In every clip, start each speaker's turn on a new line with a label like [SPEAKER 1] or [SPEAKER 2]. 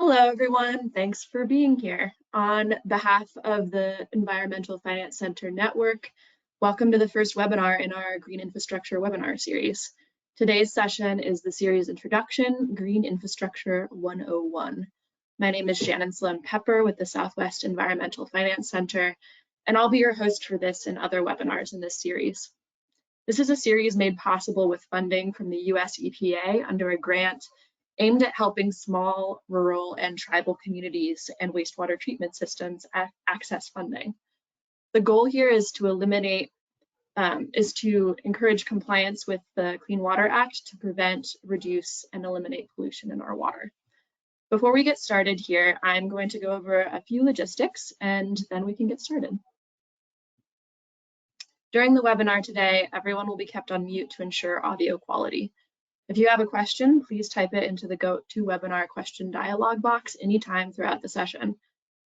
[SPEAKER 1] Hello, everyone. Thanks for being here. On behalf of the Environmental Finance Center Network, welcome to the first webinar in our Green Infrastructure webinar series. Today's session is the series Introduction, Green Infrastructure 101. My name is Shannon Pepper with the Southwest Environmental Finance Center, and I'll be your host for this and other webinars in this series. This is a series made possible with funding from the US EPA under a grant aimed at helping small, rural, and tribal communities and wastewater treatment systems access funding. The goal here is to encourage compliance with the Clean Water Act to prevent, reduce, and eliminate pollution in our water. Before we get started here, I'm going to go over a few logistics and then we can get started. During the webinar today, everyone will be kept on mute to ensure audio quality. If you have a question, please type it into the GoToWebinar question dialog box anytime throughout the session.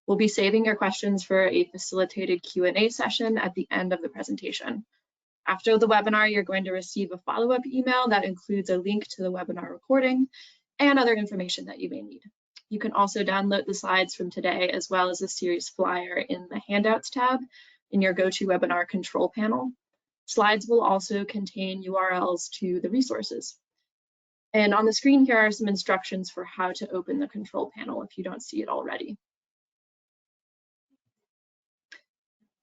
[SPEAKER 1] We'll be saving your questions for a facilitated Q&A session at the end of the presentation. After the webinar, you're going to receive a follow-up email that includes a link to the webinar recording and other information that you may need. You can also download the slides from today as well as the series flyer in the Handouts tab in your GoToWebinar control panel. Slides will also contain URLs to the resources. And on the screen here are some instructions for how to open the control panel if you don't see it already.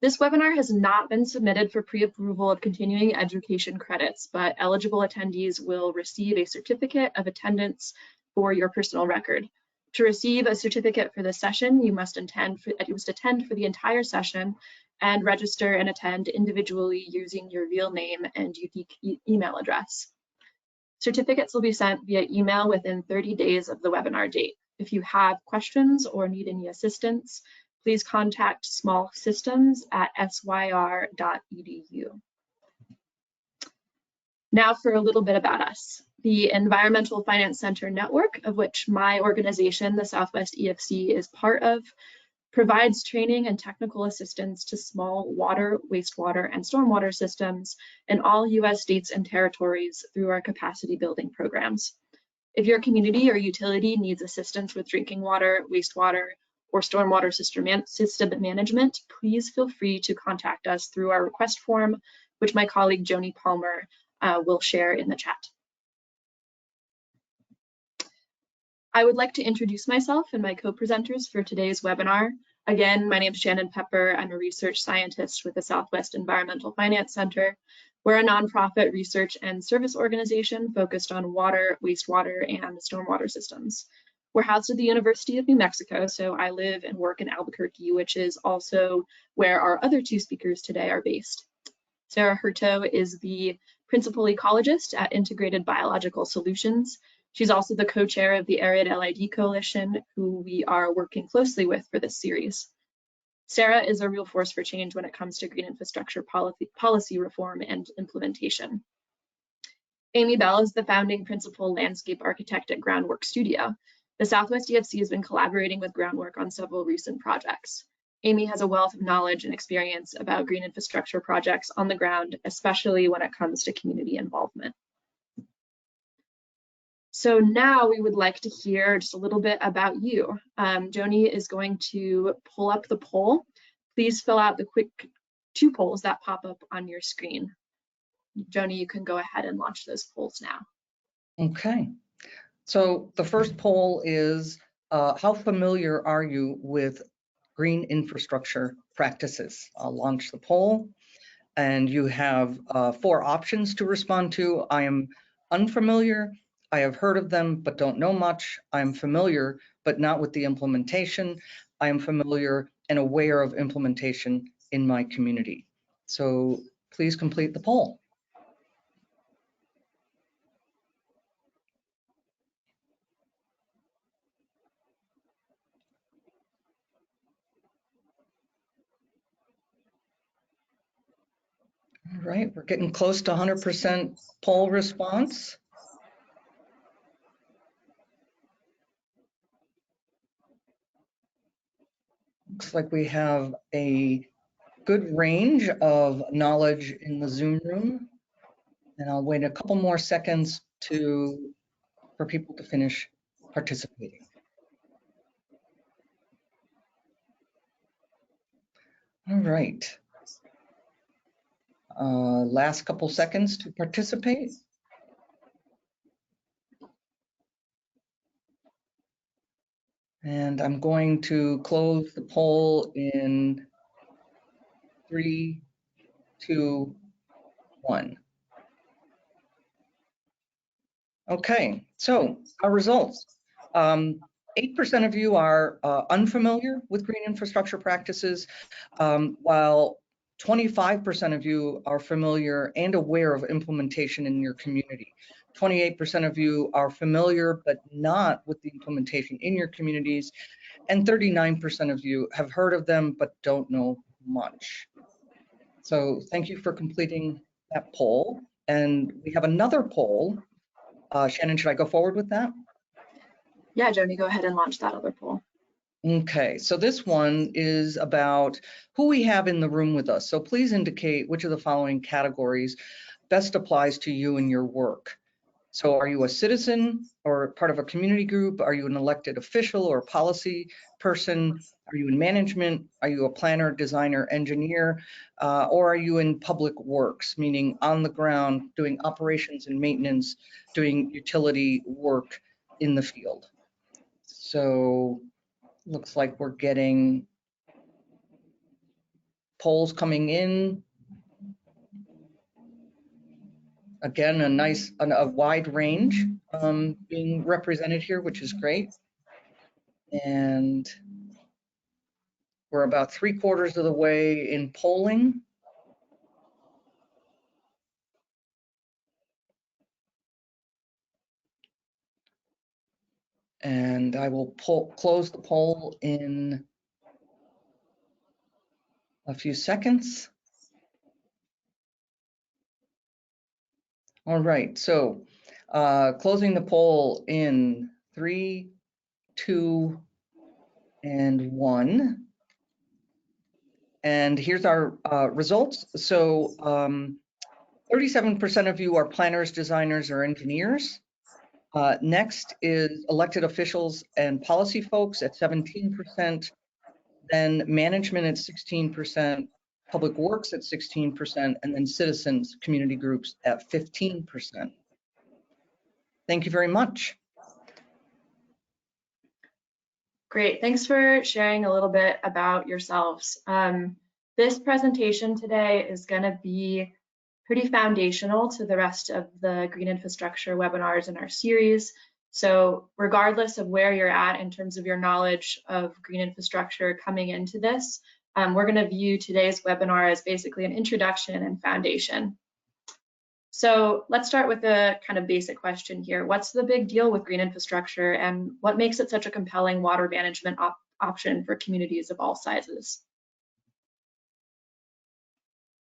[SPEAKER 1] This webinar has not been submitted for pre-approval of continuing education credits, but eligible attendees will receive a certificate of attendance for your personal record. To receive a certificate for this session, you must attend for the entire session and register and attend individually using your real name and unique email address. Certificates will be sent via email within 30 days of the webinar date. If you have questions or need any assistance, please contact smallsystems@syr.edu. Now for a little bit about us. The Environmental Finance Center Network, of which my organization, the Southwest EFC, is part of, provides training and technical assistance to small water, wastewater, and stormwater systems in all US states and territories through our capacity building programs. If your community or utility needs assistance with drinking water, wastewater, or stormwater system management, please feel free to contact us through our request form, which my colleague Joni Palmer will share in the chat. I would like to introduce myself and my co-presenters for today's webinar. Again, my name is Shannon Pepper. I'm a research scientist with the Southwest Environmental Finance Center. We're a nonprofit research and service organization focused on water, wastewater, and stormwater systems. We're housed at the University of New Mexico, so I live and work in Albuquerque, which is also where our other two speakers today are based. Sarah Hurteau is the principal ecologist at Integrated Biological Solutions. She's also the co-chair of the Arid LID Coalition, who we are working closely with for this series. Sarah is a real force for change when it comes to green infrastructure policy reform and implementation. Amy Bell is the founding principal landscape architect at Groundwork Studio. The Southwest EFC has been collaborating with Groundwork on several recent projects. Amy has a wealth of knowledge and experience about green infrastructure projects on the ground, especially when it comes to community involvement. So now we would like to hear just a little bit about you. Joni is going to pull up the poll. Please fill out the quick 2 polls that pop up on your screen. Joni, you can go ahead and launch those polls now.
[SPEAKER 2] Okay, so the first poll is, how familiar are you with green infrastructure practices? I'll launch the poll and you have 4 options to respond to. I am unfamiliar, I have heard of them but don't know much, I am familiar but not with the implementation, I am familiar and aware of implementation in my community. So please complete the poll. All right, we're getting close to 100% poll response. Looks like we have a good range of knowledge in the Zoom room. And I'll wait a couple more seconds for people to finish participating. All right. Last couple seconds to participate. And I'm going to close the poll in 3, 2, 1. Okay, so our results. 8% of you are unfamiliar with green infrastructure practices, while 25% of you are familiar and aware of implementation in your community. 28% of you are familiar but not with the implementation in your communities, and 39% of you have heard of them but don't know much. So thank you for completing that poll. And we have another poll. Shannon, should I go forward with that?
[SPEAKER 1] Yeah, Joni, go ahead and launch that other poll.
[SPEAKER 2] Okay, so this one is about who we have in the room with us. So please indicate which of the following categories best applies to you and your work. So are you a citizen or part of a community group? Are you an elected official or policy person? Are you in management? Are you a planner, designer, engineer? Or are you in public works, meaning on the ground, doing operations and maintenance, doing utility work in the field? So looks like we're getting polls coming in. Again, a wide range being represented here, which is great. And we're about 3/4 of the way in polling. And I will close the poll in a few seconds. All right, so closing the poll in 3, 2, and 1. And here's our results. So 37% of you are planners, designers, or engineers. Next is elected officials and policy folks at 17%, then management at 16%, public works at 16%, and then citizens, community groups at 15%. Thank you very much.
[SPEAKER 1] Great, thanks for sharing a little bit about yourselves. This presentation today is going to be pretty foundational to the rest of the green infrastructure webinars in our series. So regardless of where you're at in terms of your knowledge of green infrastructure coming into this, we're going to view today's webinar as basically an introduction and foundation. So let's start with a kind of basic question here. What's the big deal with green infrastructure, and what makes it such a compelling water management option for communities of all sizes?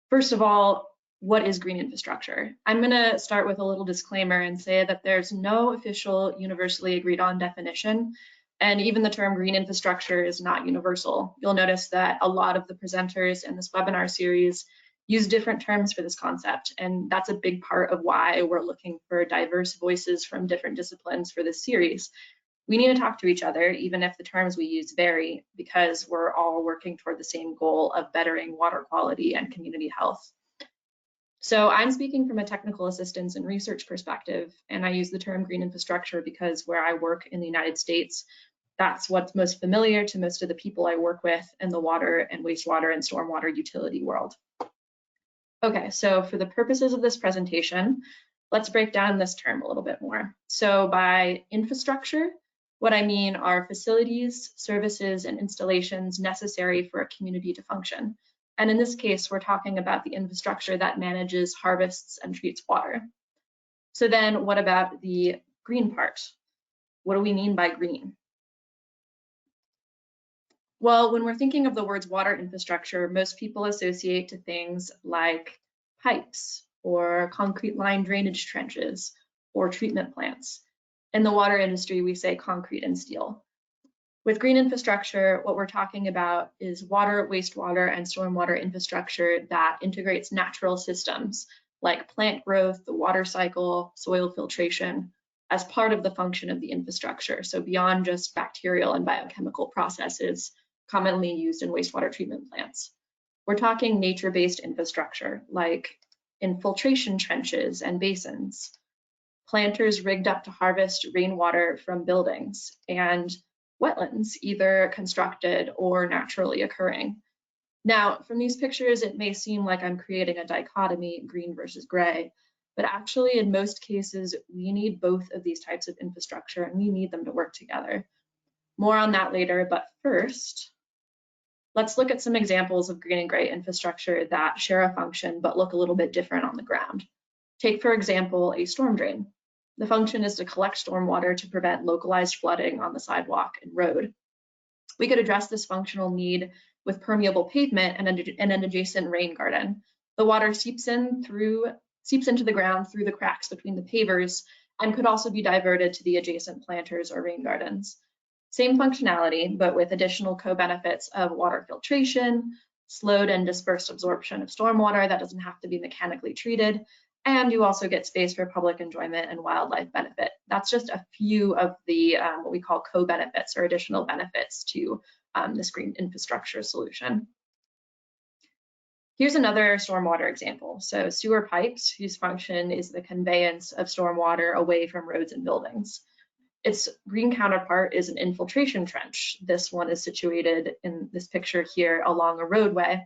[SPEAKER 1] First of all, what is green infrastructure? I'm going to start with a little disclaimer and say that there's no official universally agreed on definition, and even the term green infrastructure is not universal. You'll notice that a lot of the presenters in this webinar series use different terms for this concept, and that's a big part of why we're looking for diverse voices from different disciplines for this series. We need to talk to each other, even if the terms we use vary, because we're all working toward the same goal of bettering water quality and community health. So I'm speaking from a technical assistance and research perspective, and I use the term green infrastructure because where I work in the United States, that's what's most familiar to most of the people I work with in the water and wastewater and stormwater utility world. Okay, so for the purposes of this presentation, let's break down this term a little bit more. So by infrastructure, what I mean are facilities, services, and installations necessary for a community to function. And in this case, we're talking about the infrastructure that manages, harvests, and treats water. So then what about the green part? What do we mean by green? Well, when we're thinking of the words water infrastructure, most people associate to things like pipes or concrete line drainage trenches or treatment plants. In the water industry, we say concrete and steel. With green infrastructure, what we're talking about is water, wastewater, and stormwater infrastructure that integrates natural systems like plant growth, the water cycle, soil filtration, as part of the function of the infrastructure. So beyond just bacterial and biochemical processes commonly used in wastewater treatment plants. We're talking nature-based infrastructure like infiltration trenches and basins, planters rigged up to harvest rainwater from buildings, and wetlands, either constructed or naturally occurring. Now, from these pictures, it may seem like I'm creating a dichotomy, green versus gray, but actually in most cases, we need both of these types of infrastructure and we need them to work together. More on that later, but first, let's look at some examples of green and gray infrastructure that share a function but look a little bit different on the ground. Take, for example, a storm drain. The function is to collect stormwater to prevent localized flooding on the sidewalk and road. We could address this functional need with permeable pavement and an adjacent rain garden. The water seeps into the ground through the cracks between the pavers and could also be diverted to the adjacent planters or rain gardens. Same functionality, but with additional co-benefits of water filtration, slowed and dispersed absorption of stormwater that doesn't have to be mechanically treated, and you also get space for public enjoyment and wildlife benefit. That's just a few of the what we call co-benefits or additional benefits to this green infrastructure solution. Here's another stormwater example. So sewer pipes, whose function is the conveyance of stormwater away from roads and buildings. Its green counterpart is an infiltration trench. This one is situated in this picture here along a roadway.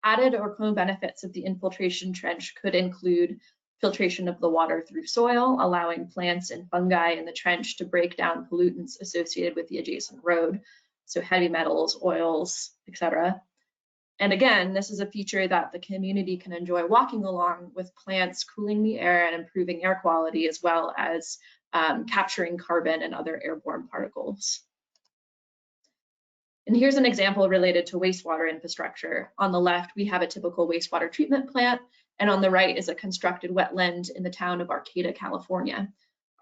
[SPEAKER 1] Added or co-benefits of the infiltration trench could include filtration of the water through soil, allowing plants and fungi in the trench to break down pollutants associated with the adjacent road, so heavy metals, oils, etc. And again, this is a feature that the community can enjoy walking along, with plants cooling the air and improving air quality, as well as capturing carbon and other airborne particles. And here's an example related to wastewater infrastructure. On the left, we have a typical wastewater treatment plant, and on the right is a constructed wetland in the town of Arcata, California.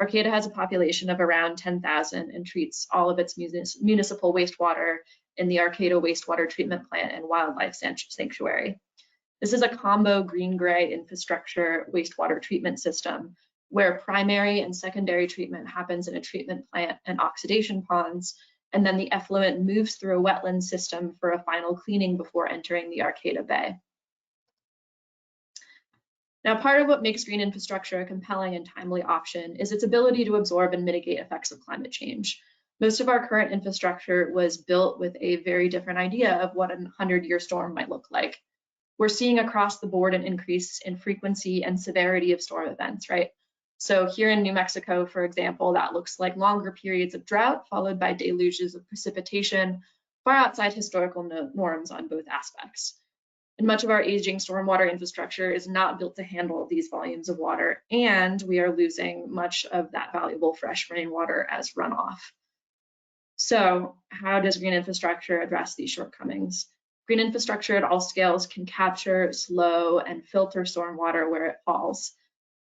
[SPEAKER 1] Arcata has a population of around 10,000 and treats all of its municipal wastewater in the Arcata Wastewater Treatment Plant and Wildlife Sanctuary. This is a combo green-gray infrastructure wastewater treatment system where primary and secondary treatment happens in a treatment plant and oxidation ponds, and then the effluent moves through a wetland system for a final cleaning before entering the Arcata Bay. Now, part of what makes green infrastructure a compelling and timely option is its ability to absorb and mitigate effects of climate change. Most of our current infrastructure was built with a very different idea of what a 100-year storm might look like. We're seeing across the board an increase in frequency and severity of storm events, right? So here in New Mexico, for example, that looks like longer periods of drought followed by deluges of precipitation far outside historical norms on both aspects. And much of our aging stormwater infrastructure is not built to handle these volumes of water, and we are losing much of that valuable fresh rainwater as runoff. So how does green infrastructure address these shortcomings? Green infrastructure at all scales can capture, slow, and filter stormwater where it falls.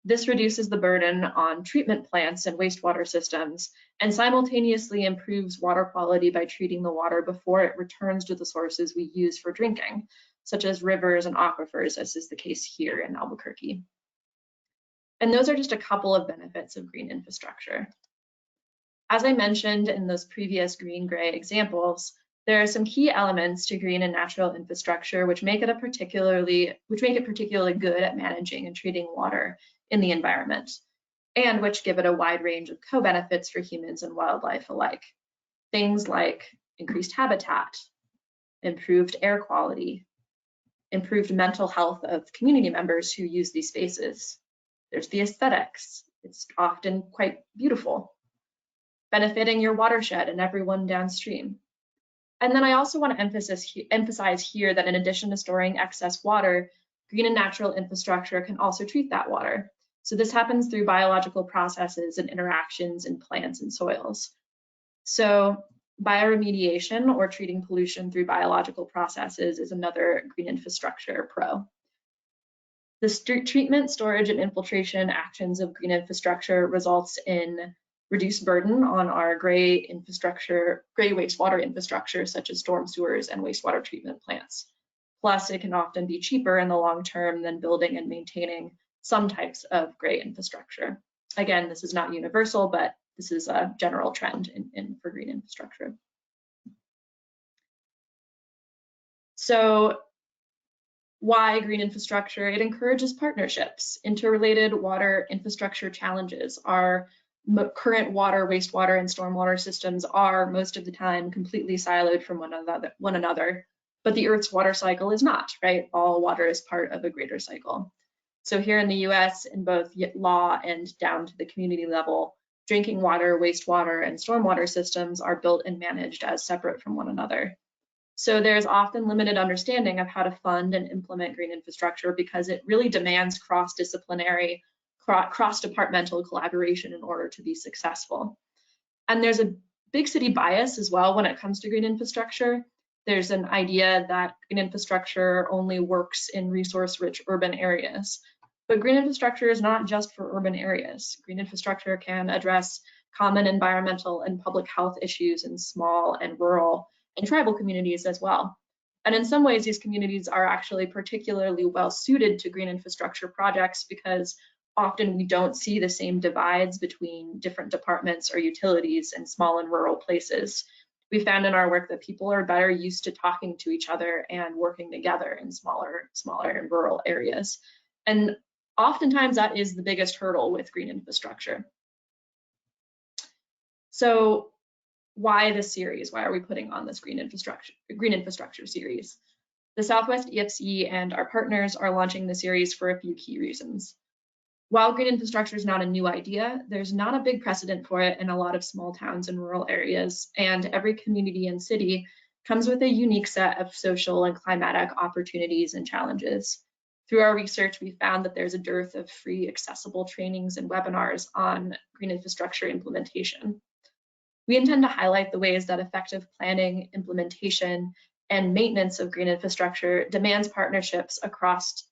[SPEAKER 1] This reduces the burden on treatment plants and wastewater systems and simultaneously improves water quality by treating the water before it returns to the sources we use for drinking, such as rivers and aquifers, as is the case here in Albuquerque. And those are just a couple of benefits of green infrastructure. As I mentioned in those previous green-gray examples, there are some key elements to green and natural infrastructure which make it particularly good at managing and treating water in the environment, and which give it a wide range of co-benefits for humans and wildlife alike. Things like increased habitat, improved air quality, improved mental health of community members who use these spaces. There's the aesthetics. It's often quite beautiful, benefiting your watershed and everyone downstream. And then I also want to emphasize here that in addition to storing excess water, green and natural infrastructure can also treat that water. So this happens through biological processes and interactions in plants and soils. So bioremediation, or treating pollution through biological processes, is another green infrastructure pro. The treatment, storage, and infiltration actions of green infrastructure results in reduced burden on our gray wastewater infrastructure, such as storm sewers and wastewater treatment plants. Plus, it can often be cheaper in the long term than building and maintaining some types of gray infrastructure. Again, this is not universal, but this is a general trend for green infrastructure. So why green infrastructure? It encourages partnerships. Interrelated water infrastructure challenges. Our current water, wastewater, and stormwater systems are most of the time completely siloed from one another, but the Earth's water cycle is not, right? All water is part of a greater cycle. So here in the US, in both law and down to the community level, drinking water, wastewater, and stormwater systems are built and managed as separate from one another. So there's often limited understanding of how to fund and implement green infrastructure because it really demands cross-disciplinary, cross-departmental collaboration in order to be successful. And there's a big city bias as well when it comes to green infrastructure. There's an idea that green infrastructure only works in resource-rich urban areas. But green infrastructure is not just for urban areas. Green infrastructure can address common environmental and public health issues in small and rural and tribal communities as well. And in some ways, these communities are actually particularly well suited to green infrastructure projects because often we don't see the same divides between different departments or utilities in small and rural places. We found in our work that people are better used to talking to each other and working together in smaller and rural areas. And oftentimes that is the biggest hurdle with green infrastructure. So why this series? Why are we putting on this green infrastructure series? The Southwest EFC and our partners are launching the series for a few key reasons. While green infrastructure is not a new idea, there's not a big precedent for it in a lot of small towns and rural areas, and every community and city comes with a unique set of social and climatic opportunities and challenges. Through our research, we found that there's a dearth of free, accessible trainings and webinars on green infrastructure implementation. We intend to highlight the ways that effective planning, implementation, and maintenance of green infrastructure demands partnerships across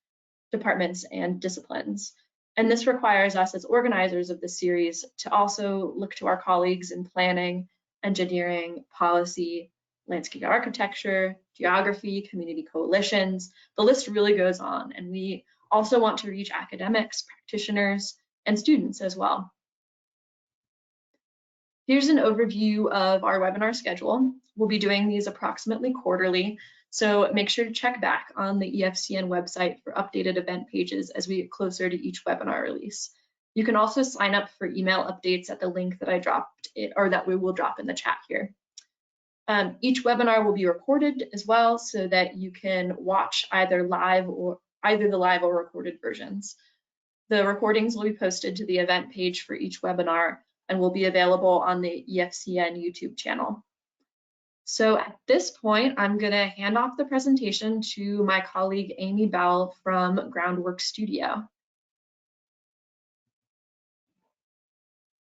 [SPEAKER 1] departments and disciplines. And this requires us as organizers of the series to also look to our colleagues in planning, engineering, policy, landscape architecture, geography, community coalitions. The list really goes on. And we also want to reach academics, practitioners, and students as well. Here's an overview of our webinar schedule. We'll be doing these approximately quarterly, so make sure to check back on the EFCN website for updated event pages as we get closer to each webinar release. You can also sign up for email updates at the link that I dropped, or that we will drop in the chat here. Each webinar will be recorded as well so that you can watch either the live or recorded versions. The recordings will be posted to the event page for each webinar and will be available on the EFCN YouTube channel. So at this point, I'm going to hand off the presentation to my colleague Amy Bell from Groundwork Studio.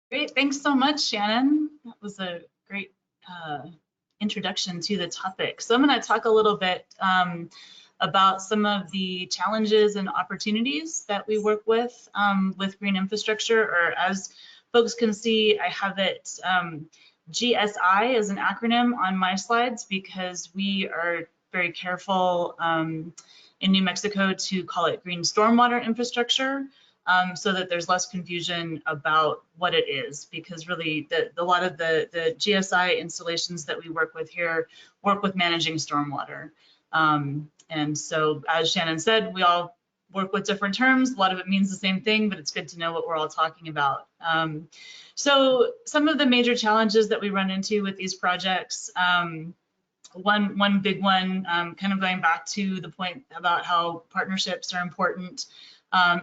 [SPEAKER 3] Great, thanks so much, Shannon. That was a great introduction to the topic. So I'm going to talk a little bit about some of the challenges and opportunities that we work with green infrastructure, or as folks can see, I have it GSI as an acronym on my slides because we are very careful in New Mexico to call it green stormwater infrastructure so that there's less confusion about what it is, because really a lot of the GSI installations that we work with here work with managing stormwater. And so as Shannon said, we all work with different terms. A lot of it means the same thing, but it's good to know what we're all talking about. So some of the major challenges that we run into with these projects, one big one, kind of going back to the point about how partnerships are important,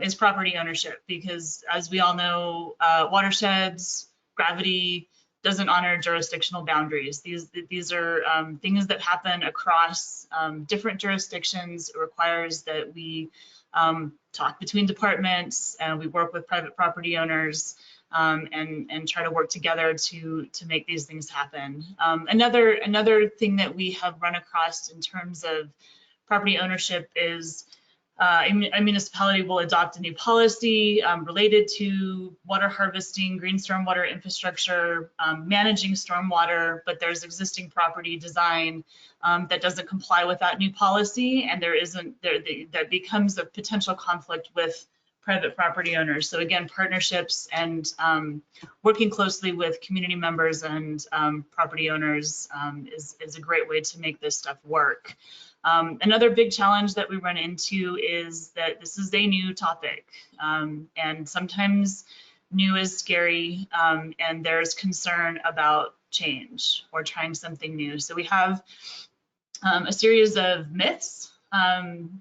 [SPEAKER 3] is property ownership, because as we all know, watersheds, gravity doesn't honor jurisdictional boundaries. These are things that happen across different jurisdictions. It requires that we talk between departments, and we work with private property owners and try to work together to make these things happen. Another thing that we have run across in terms of property ownership is a municipality will adopt a new policy related to water harvesting, green stormwater infrastructure, managing stormwater, but there's existing property design that doesn't comply with that new policy, and that becomes a potential conflict with private property owners. So again, partnerships and working closely with community members and property owners is a great way to make this stuff work. Another big challenge that we run into is that this is a new topic, and sometimes new is scary, and there's concern about change or trying something new. So we have a series of myths,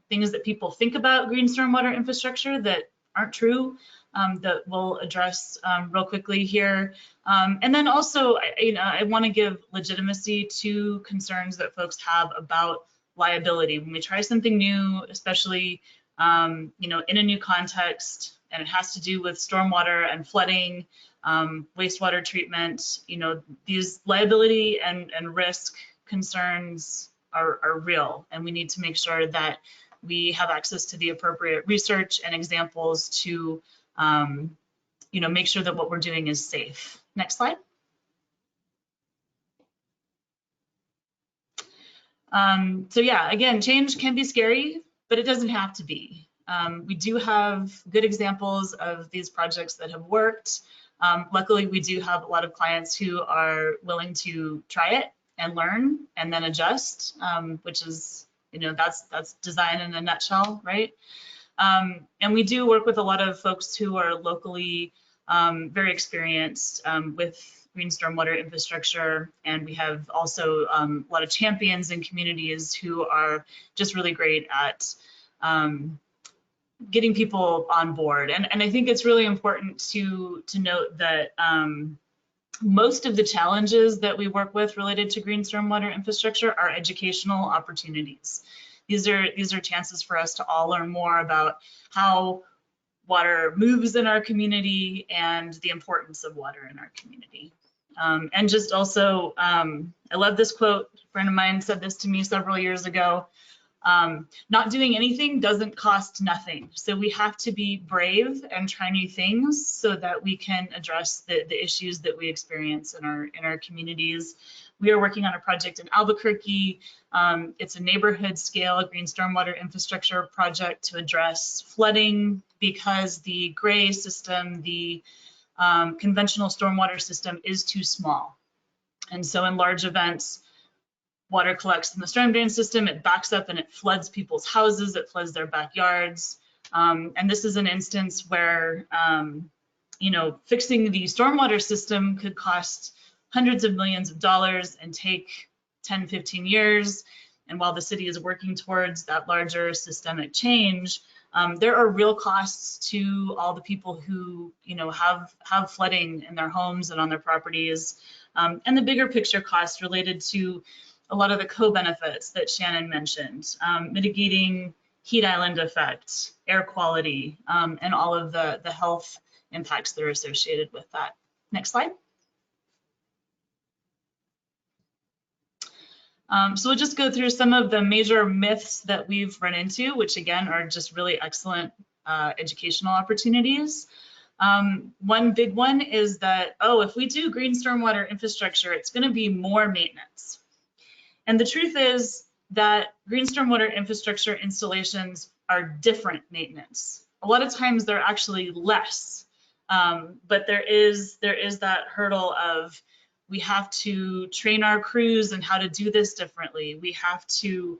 [SPEAKER 3] things that people think about green stormwater infrastructure that aren't true, that we'll address real quickly here. And then also, I want to give legitimacy to concerns that folks have about liability. When we try something new, especially in a new context, and it has to do with stormwater and flooding, wastewater treatment, these liability and risk concerns are real, and we need to make sure that we have access to the appropriate research and examples to make sure that what we're doing is safe. Next slide. So yeah, again, change can be scary, but it doesn't have to be. We do have good examples of these projects that have worked. Luckily, we do have a lot of clients who are willing to try it and learn and then adjust, which is, that's design in a nutshell, right? And we do work with a lot of folks who are locally very experienced with green stormwater infrastructure, and we have also a lot of champions in communities who are just really great at getting people on board. And I think it's really important to note that most of the challenges that we work with related to green stormwater infrastructure are educational opportunities. These are chances for us to all learn more about how water moves in our community and the importance of water in our community. And just also, I love this quote. A friend of mine said this to me several years ago. Not doing anything doesn't cost nothing. So we have to be brave and try new things so that we can address the issues that we experience in our communities. We are working on a project in Albuquerque. It's a neighborhood scale green stormwater infrastructure project to address flooding because the gray system, the conventional stormwater system, is too small. And so in large events, water collects in the storm drain system, it backs up and it floods people's houses, it floods their backyards. And this is an instance where, fixing the stormwater system could cost hundreds of millions of dollars and take 10, 15 years. And while the city is working towards that larger systemic change, there are real costs to all the people who, have flooding in their homes and on their properties. And the bigger picture costs related to a lot of the co-benefits that Shannon mentioned, mitigating heat island effect, air quality, and all of the health impacts that are associated with that. Next slide. So we'll just go through some of the major myths that we've run into, which again are just really excellent educational opportunities. One big one is that, if we do green stormwater infrastructure, it's going to be more maintenance. And the truth is that green stormwater infrastructure installations are different maintenance. A lot of times they're actually less, but there is that hurdle of we have to train our crews on how to do this differently. We have to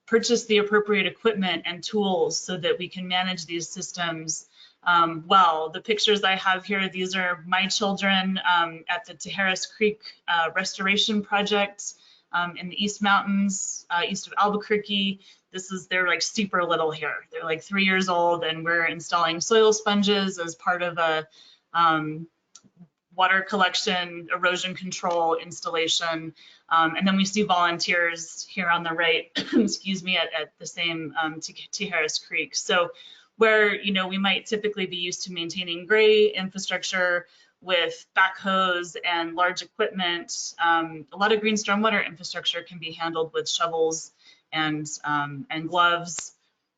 [SPEAKER 3] purchase the appropriate equipment and tools so that we can manage these systems well. The pictures I have here, these are my children at the Tijeras Creek Restoration Project in the East Mountains, east of Albuquerque. They're like super little here. They're like 3 years old, and we're installing soil sponges as part of a water collection, erosion control installation. And then we see volunteers here on the right, excuse me, at the same Tijeras Creek. So where, we might typically be used to maintaining gray infrastructure with backhoes and large equipment, a lot of green stormwater infrastructure can be handled with shovels and gloves.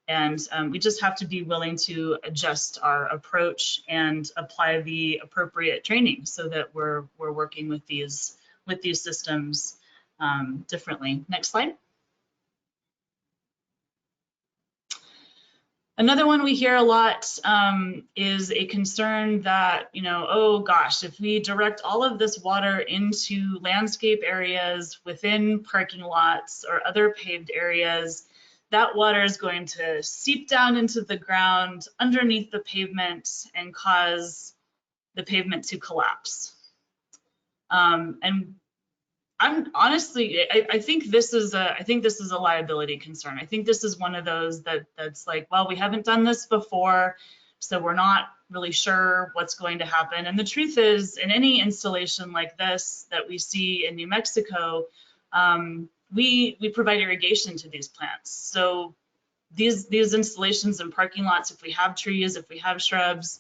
[SPEAKER 3] And we just have to be willing to adjust our approach and apply the appropriate training so that we're working with these systems differently. Next slide. Another one we hear a lot is a concern that, oh gosh, if we direct all of this water into landscape areas within parking lots or other paved areas, that water is going to seep down into the ground underneath the pavement and cause the pavement to collapse. And I'm honestly, I think this is a liability concern. I think this is one of those that's like, well, we haven't done this before, so we're not really sure what's going to happen. And the truth is, in any installation like this that we see in New Mexico, we provide irrigation to these plants. So these installations in parking lots, if we have trees, if we have shrubs,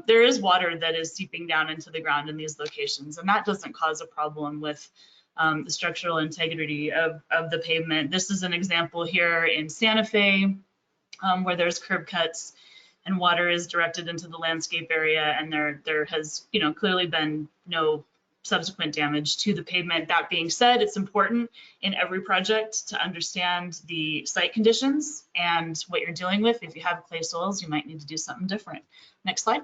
[SPEAKER 3] there is water that is seeping down into the ground in these locations, and that doesn't cause a problem with the structural integrity of the pavement. This is an example here in Santa Fe, where there's curb cuts and water is directed into the landscape area, and there has clearly been no subsequent damage to the pavement. That being said, it's important in every project to understand the site conditions and what you're dealing with. If you have clay soils, you might need to do something different. Next slide.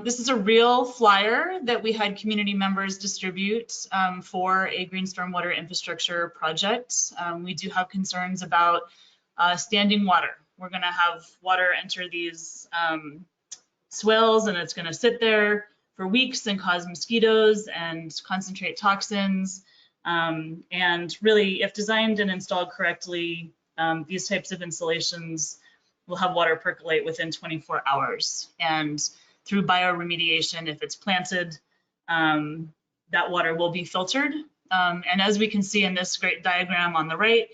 [SPEAKER 3] This is a real flyer that we had community members distribute for a green stormwater infrastructure project. We do have concerns about standing water. We're going to have water enter these swales, and it's going to sit there for weeks and cause mosquitoes and concentrate toxins. And really, if designed and installed correctly, these types of installations will have water percolate within 24 hours. And through bioremediation, if it's planted, that water will be filtered. And as we can see in this great diagram on the right,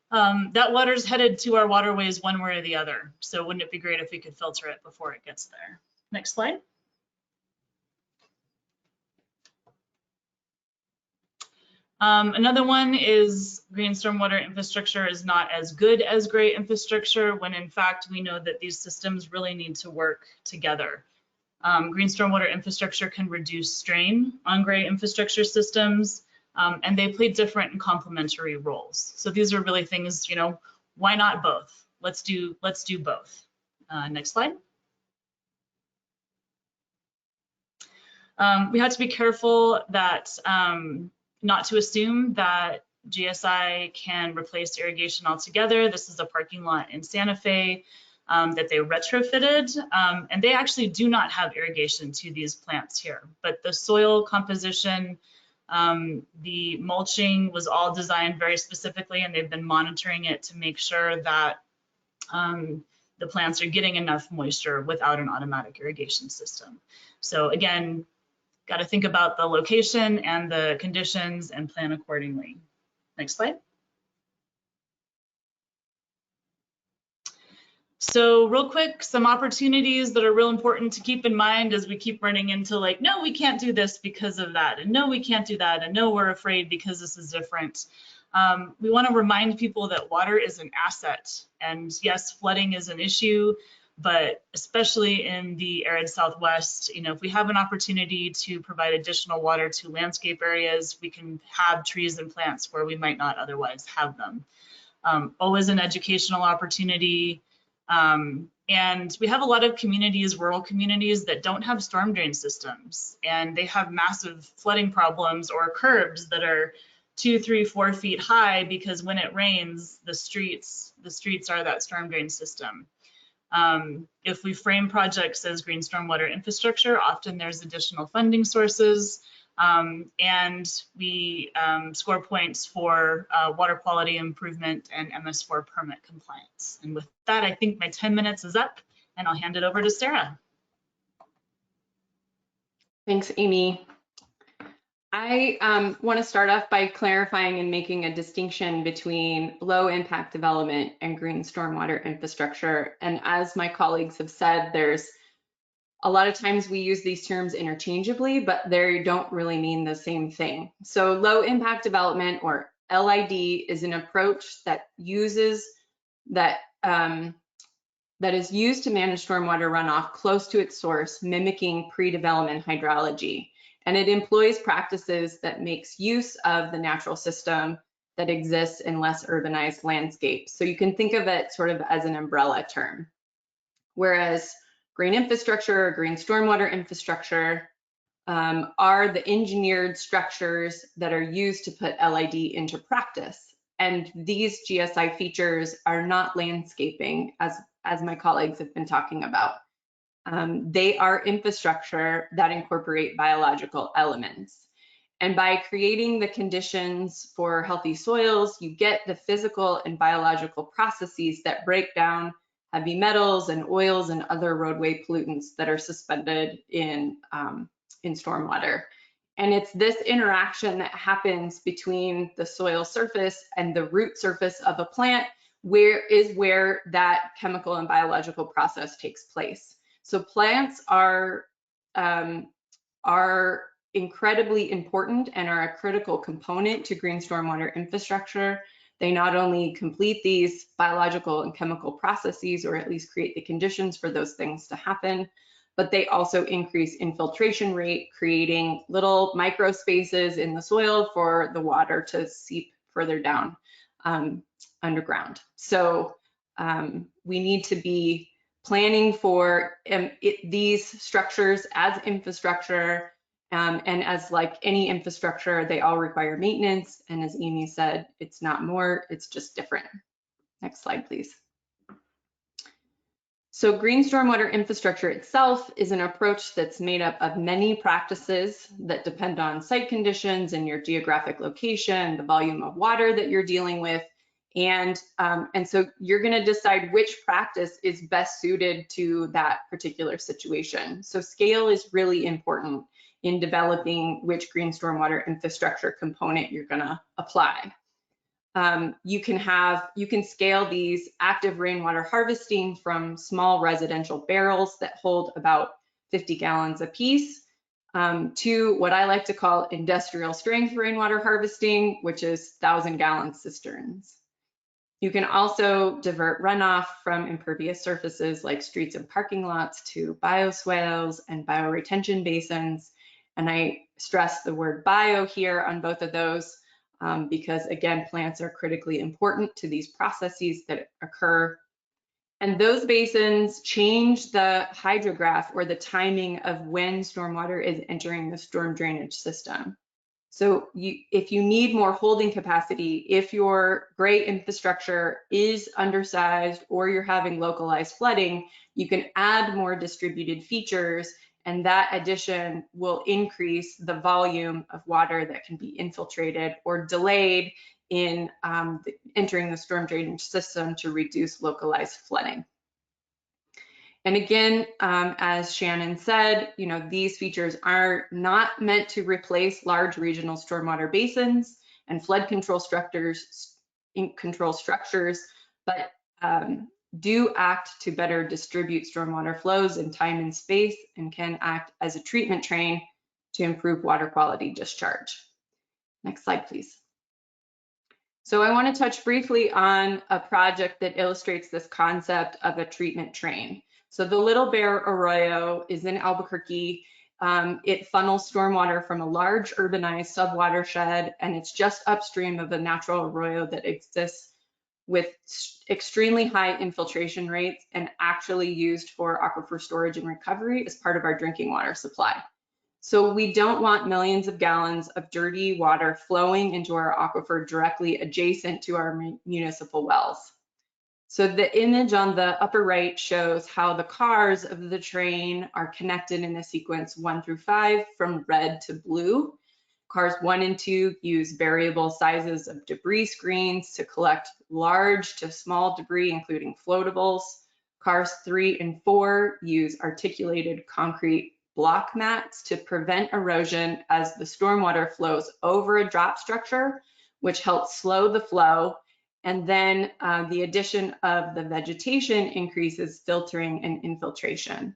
[SPEAKER 3] that water is headed to our waterways one way or the other. So wouldn't it be great if we could filter it before it gets there? Next slide. Another one is green stormwater infrastructure is not as good as gray infrastructure, when in fact we know that these systems really need to work together. Green stormwater infrastructure can reduce strain on gray infrastructure systems, and they play different and complementary roles. So these are really things, why not both? Let's do both. Next slide. We have to be careful that not to assume that GSI can replace irrigation altogether. This is a parking lot in Santa Fe that they retrofitted, and they actually do not have irrigation to these plants here. But the soil composition, the mulching was all designed very specifically, and they've been monitoring it to make sure that the plants are getting enough moisture without an automatic irrigation system. So again, got to think about the location and the conditions and plan accordingly. Next slide. So real quick, some opportunities that are real important to keep in mind as we keep running into like, no, we can't do this because of that, and no, we can't do that, and no, we're afraid because this is different. We want to remind people that water is an asset, and yes, flooding is an issue, but especially in the arid Southwest, if we have an opportunity to provide additional water to landscape areas, we can have trees and plants where we might not otherwise have them. Always an educational opportunity. And we have a lot of communities, rural communities, that don't have storm drain systems, and they have massive flooding problems or curbs that are 2, 3, 4 feet high because when it rains, the streets are that storm drain system. If we frame projects as green stormwater infrastructure, often there's additional funding sources, and we score points for water quality improvement and MS4 permit compliance. And with that, I think my 10 minutes is up, and I'll hand it over to Sarah.
[SPEAKER 4] Thanks, Amy. I want to start off by clarifying and making a distinction between low impact development and green stormwater infrastructure. And as my colleagues have said, there's a lot of times we use these terms interchangeably, but they don't really mean the same thing. So low impact development, or LID, is an approach that is used to manage stormwater runoff close to its source, mimicking pre-development hydrology. And it employs practices that makes use of the natural system that exists in less urbanized landscapes. So you can think of it sort of as an umbrella term. Whereas green infrastructure or green stormwater infrastructure are the engineered structures that are used to put LID into practice. And these GSI features are not landscaping, as my colleagues have been talking about. They are infrastructure that incorporate biological elements. And by creating the conditions for healthy soils, you get the physical and biological processes that break down heavy metals and oils and other roadway pollutants that are suspended in stormwater. And it's this interaction that happens between the soil surface and the root surface of a plant where that chemical and biological process takes place. So plants are incredibly important and are a critical component to green stormwater infrastructure. They not only complete these biological and chemical processes, or at least create the conditions for those things to happen, but they also increase infiltration rate, creating little micro spaces in the soil for the water to seep further down underground. So we need to be planning for these structures as infrastructure, and as like any infrastructure, they all require maintenance. And as Amy said, it's not more, it's just different. Next slide, please. So green stormwater infrastructure itself is an approach that's made up of many practices that depend on site conditions and your geographic location, the volume of water that you're dealing with. And so you're going to decide which practice is best suited to that particular situation. So scale is really important in developing which green stormwater infrastructure component you're going to apply. You can scale these active rainwater harvesting from small residential barrels that hold about 50 gallons apiece to what I like to call industrial strength rainwater harvesting, which is 1,000-gallon cisterns. You can also divert runoff from impervious surfaces like streets and parking lots to bioswales and bioretention basins. And I stress the word bio here on both of those because, again, plants are critically important to these processes that occur. And those basins change the hydrograph, or the timing of when stormwater is entering the storm drainage system. So if you need more holding capacity, if your great infrastructure is undersized or you're having localized flooding, you can add more distributed features, and that addition will increase the volume of water that can be infiltrated or delayed in entering the storm drainage system to reduce localized flooding. And again, as Shannon said, these features are not meant to replace large regional stormwater basins and flood control structures, but do act to better distribute stormwater flows in time and space, and can act as a treatment train to improve water quality discharge. Next slide, please. So I want to touch briefly on a project that illustrates this concept of a treatment train. So the Little Bear Arroyo is in Albuquerque. It funnels stormwater from a large urbanized subwatershed, and it's just upstream of a natural arroyo that exists with extremely high infiltration rates and actually used for aquifer storage and recovery as part of our drinking water supply. So we don't want millions of gallons of dirty water flowing into our aquifer directly adjacent to our municipal wells. So the image on the upper right shows how the cars of the train are connected in a sequence 1 through 5 from red to blue. Cars 1 and 2 use variable sizes of debris screens to collect large to small debris, including floatables. Cars 3 and 4 use articulated concrete block mats to prevent erosion as the stormwater flows over a drop structure, which helps slow the flow. And then the addition of the vegetation increases filtering and infiltration.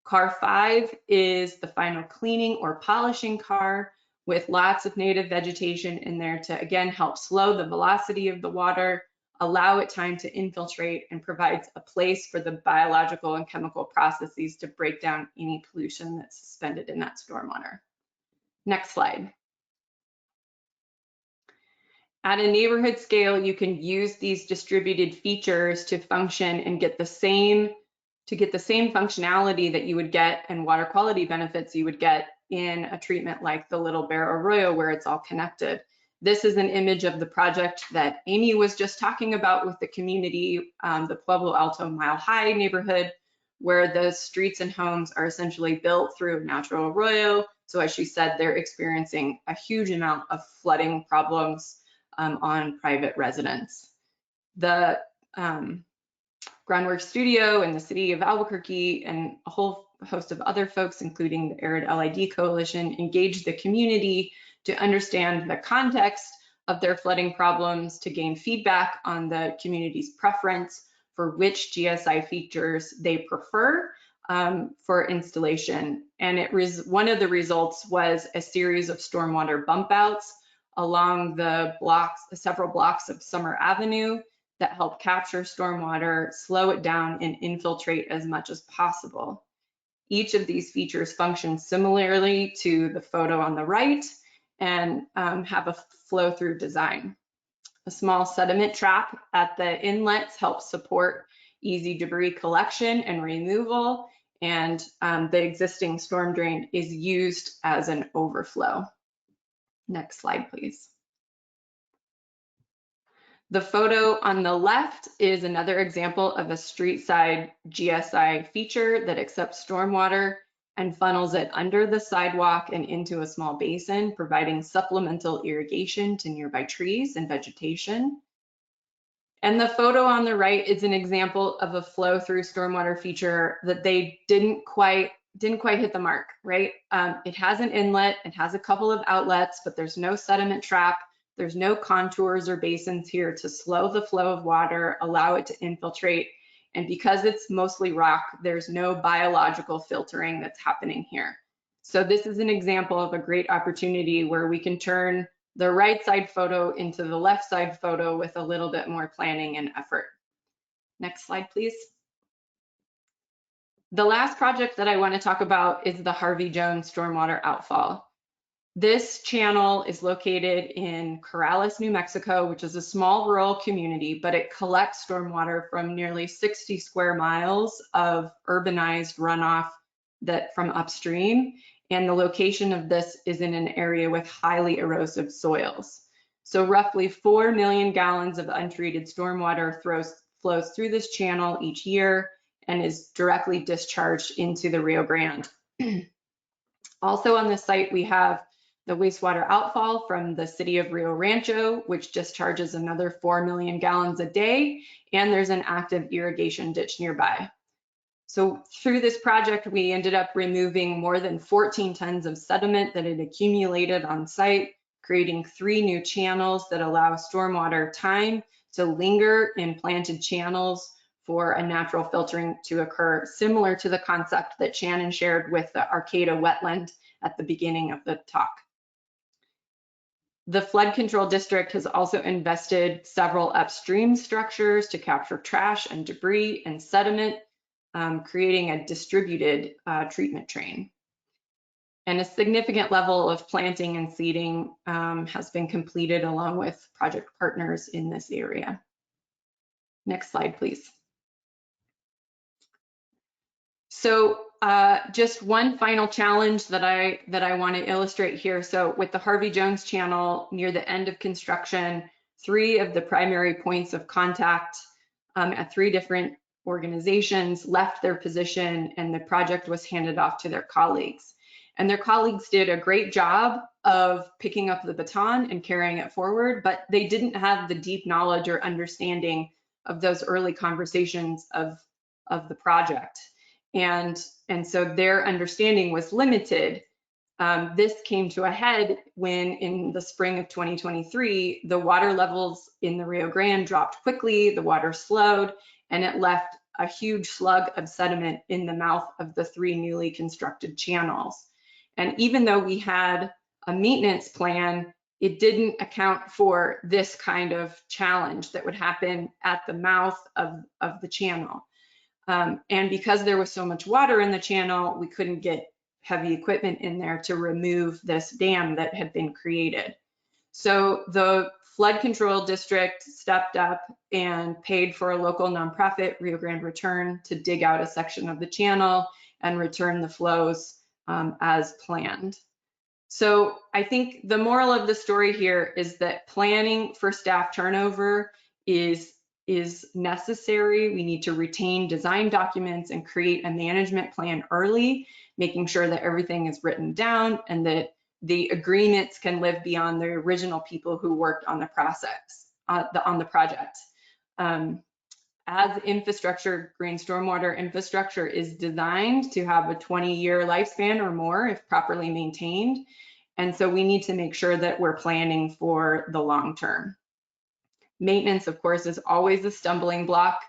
[SPEAKER 4] Car 5 is the final cleaning or polishing car with lots of native vegetation in there to, again, help slow the velocity of the water, allow it time to infiltrate, and provides a place for the biological and chemical processes to break down any pollution that's suspended in that stormwater. Next slide. At a neighborhood scale, you can use these distributed features to function and get the same functionality that you would get and water quality benefits you would get in a treatment like the Little Bear Arroyo, where it's all connected. This is an image of the project that Amy was just talking about with the community, the Pueblo Alto Mile High neighborhood, where the streets and homes are essentially built through a natural arroyo. So as she said, they're experiencing a huge amount of flooding problems on private residents. The Groundwork studio and the city of Albuquerque and a whole host of other folks, including the Arid LID Coalition, engaged the community to understand the context of their flooding problems, to gain feedback on the community's preference for which GSI features they prefer for installation. And one of the results was a series of stormwater bump outs along the several blocks of Summer Avenue that help capture stormwater, slow it down, and infiltrate as much as possible. Each of these features functions similarly to the photo on the right and have a flow-through design. A small sediment trap at the inlets helps support easy debris collection and removal, and the existing storm drain is used as an overflow. Next slide, please. The photo on the left is another example of a street side GSI feature that accepts stormwater and funnels it under the sidewalk and into a small basin, providing supplemental irrigation to nearby trees and vegetation. And the photo on the right is an example of a flow through stormwater feature that they didn't quite hit the mark, right? It has an inlet, it has a couple of outlets, but there's no sediment trap. There's no contours or basins here to slow the flow of water, allow it to infiltrate. And because it's mostly rock, there's no biological filtering that's happening here. So this is an example of a great opportunity where we can turn the right side photo into the left side photo with a little bit more planning and effort. Next slide, please. The last project that I want to talk about is the Harvey Jones stormwater outfall. This channel is located in Corrales, New Mexico, which is a small rural community, but it collects stormwater from nearly 60 square miles of urbanized runoff from upstream. And the location of this is in an area with highly erosive soils. So roughly 4 million gallons of untreated stormwater flows through this channel each year and is directly discharged into the Rio Grande. Also on this site, we have the wastewater outfall from the city of Rio Rancho, which discharges another 4 million gallons a day, and there's an active irrigation ditch nearby. So through this project, we ended up removing more than 14 tons of sediment that had accumulated on site, creating 3 new channels that allow stormwater time to linger in planted channels for a natural filtering to occur, similar to the concept that Shannon shared with the Arcata wetland at the beginning of the talk. The flood control district has also invested several upstream structures to capture trash and debris and sediment, creating a distributed treatment train. And a significant level of planting and seeding has been completed along with project partners in this area. Next slide, please. So just one final challenge that I want to illustrate here. So with the Harvey Jones channel near the end of construction, 3 of the primary points of contact at 3 different organizations left their position, and the project was handed off to their colleagues. And their colleagues did a great job of picking up the baton and carrying it forward, but they didn't have the deep knowledge or understanding of those early conversations of the project. And so their understanding was limited. This came to a head when in the spring of 2023, the water levels in the Rio Grande dropped quickly, the water slowed, and it left a huge slug of sediment in the mouth of the 3 newly constructed channels. And even though we had a maintenance plan, it didn't account for this kind of challenge that would happen at the mouth of the channel. And because there was so much water in the channel, we couldn't get heavy equipment in there to remove this dam that had been created. So the flood control district stepped up and paid for a local nonprofit, Rio Grande Return, to dig out a section of the channel and return the flows as planned. So I think the moral of the story here is that planning for staff turnover is necessary. We need to retain design documents and create a management plan early, making sure that everything is written down and that the agreements can live beyond the original people who worked on the process, on the project. As infrastructure, green stormwater infrastructure is designed to have a 20-year lifespan or more if properly maintained. And so we need to make sure that we're planning for the long term. Maintenance, of course, is always a stumbling block,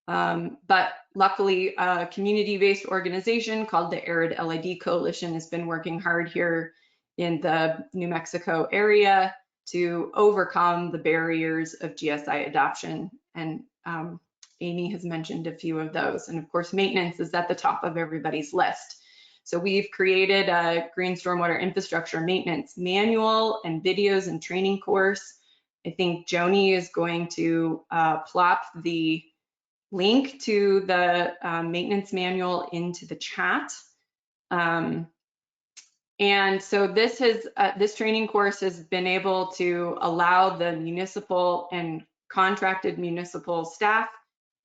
[SPEAKER 4] but luckily a community-based organization called the Arid LED Coalition has been working hard here in the New Mexico area to overcome the barriers of GSI adoption. And Amy has mentioned a few of those. And of course, maintenance is at the top of everybody's list. So we've created a green stormwater infrastructure maintenance manual and videos and training course. I think Joni is going to plop the link to the maintenance manual into the chat. And so this training course has been able to allow the municipal and contracted municipal staff